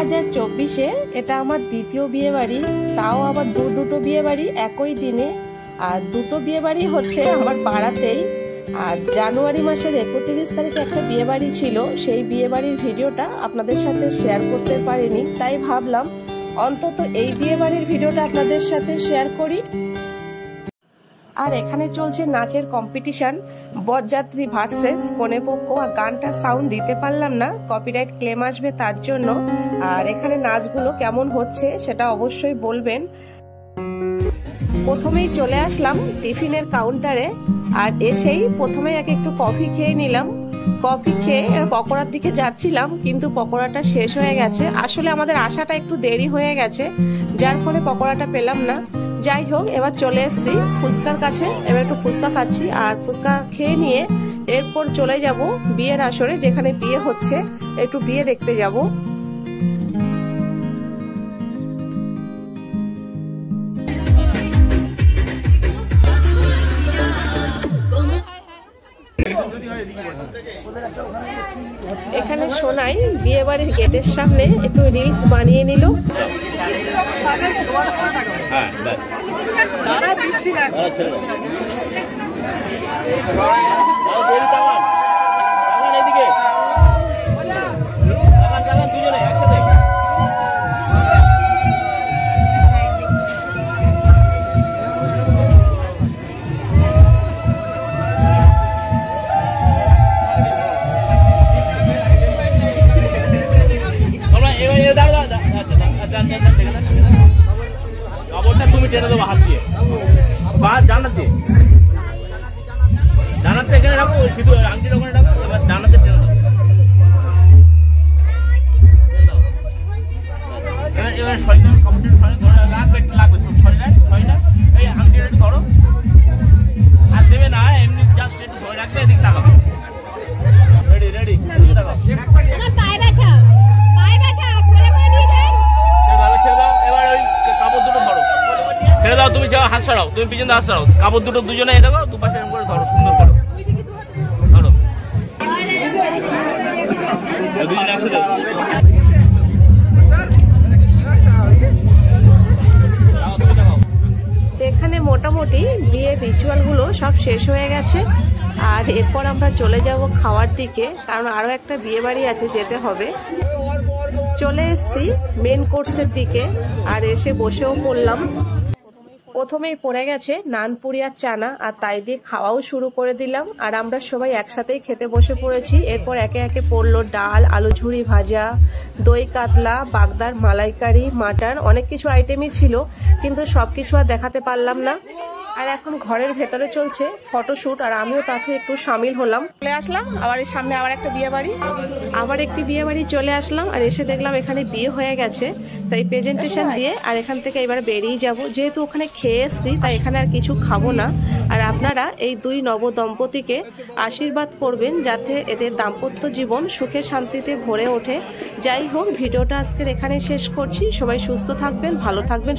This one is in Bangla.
2024-এ এটা আমার দ্বিতীয় বিয়ে বাড়ি, তাও আবার দুটো বিয়ে বাড়ি একই দিনে। আর দুটো বিয়ে বাড়ি হচ্ছে আমার পাড়াতেই। আর জানুয়ারি মাসের 31 তারিখে একটা বিয়ে বাড়ি ছিল, সেই বিয়ে বাড়ির ভিডিওটা আপনাদের সাথে শেয়ার করতে পারিনি, তাই ভাবলাম অন্তত এই বিয়ে বাড়ির ভিডিওটা আপনাদের সাথে শেয়ার করি। আর এখানে চলছে নাচের কম্পিটিশন, বরযাত্রী ভার্সেস কনেপক্ষ। আর গানটা সাউন্ড দিতে পারলাম না, কপিরাইট ক্লেম আসবে তার জন্য। আর এখানে নাচগুলো কেমন হচ্ছে সেটা অবশ্যই বলবেন। প্রথমেই চলে আসলাম টিফিনের কাউন্টারে, আর এসেই প্রথমে একটু কফি খেয়ে নিলাম। কফি খেয়ে পকোড়ার দিকে যাচ্ছিলাম, কিন্তু পকোড়াটা শেষ হয়ে গেছে। আসলে আমাদের আসাটা একটু দেরি হয়ে গেছে, যার ফলে পকোড়াটা পেলাম না। যাই হোক, এবার চলে এসেছি ফুচকার কাছে, এবার একটু ফুচকা খাচ্ছি। আর ফুচকা খেয়ে নিয়ে এরপর চলে যাব বিয়ের আসরে, যেখানে বিয়ে হচ্ছে, একটু বিয়ে দেখতে যাব। এখানে সোনাই বিয়ে বাড়ির গেটের সামনে একটু রিলস বানিয়ে নিল। তুমি টেনে দেবো হাত দিয়ে বা জানাতে জানাতে এখানে রাখো, শুধু আংটির ওখানে রাখো, এবার জানাতে টেনে দেবো। এবার ছয়টা কমপ্লিট, লাগবে ছয়টা এই আংটিটা একটু ধরো, আর দেবে না এমনি জাস্ট একটু ধরে রাখবে, এদিক তাকাবে। রেডি রেডি তাকাও। ছেড়ে দাও, তুমি হাত ছাড়াও, তুমি পিছনে হাত ছাড়াও, কাপড় দুটো দুজনে দেখো, দুপাশে এরকম করে ধরো, সুন্দর করো, ধরো দুজনে একসাথে। এখানে মোটামুটি বিয়ের রিচুয়াল গুলো সব শেষ হয়ে গেছে। আর এরপর আমরা চলে যাব খাওয়ার দিকে, কারণ আরো একটা বিয়ে বাড়ি আছে, যেতে হবে। চলে এসছি মেন কোর্সের দিকে, আর এসে বসেও পড়লাম। প্রথমেই পড়ে গেছে নানপুরি আর চানা, আর তাই দিয়ে খাওয়াও শুরু করে দিলাম। আর আমরা সবাই একসাথেই খেতে বসে পড়েছি। এরপর একে একে পড়লো ডাল, আলু ঝুরি ভাজা, দই কাতলা, বাগদার মালাইকারি, মাটন, অনেক কিছু আইটেমই ছিল, কিন্তু সবকিছু আর দেখাতে পারলাম না। আর এখন ঘরের ভেতরে চলছে ফটোশুট, আর আমিও তাতে একটু সামিল হলাম। চলে আসলাম আবার এই সামনে আবার একটা বিয়ে বাড়ি, আবার একটি বিয়ে বাড়ি চলে আসলাম। আর এসে দেখলাম এখানে বিয়ে হয়ে গেছে, তাই প্রেজেন্টেশন দিয়ে আর এখান থেকে এবার বেরিয়ে যাব। যেহেতু ওখানে খেয়ে এসছি, তাই এখানে আর কিছু খাবো না। আর আপনারা এই দুই নবদম্পতিকে আশীর্বাদ করবেন, যাতে এদের দাম্পত্য জীবন সুখে শান্তিতে ভরে ওঠে। যাই হোক, ভিডিওটা আজকের এখানে শেষ করছি। সবাই সুস্থ থাকবেন, ভালো থাকবেন।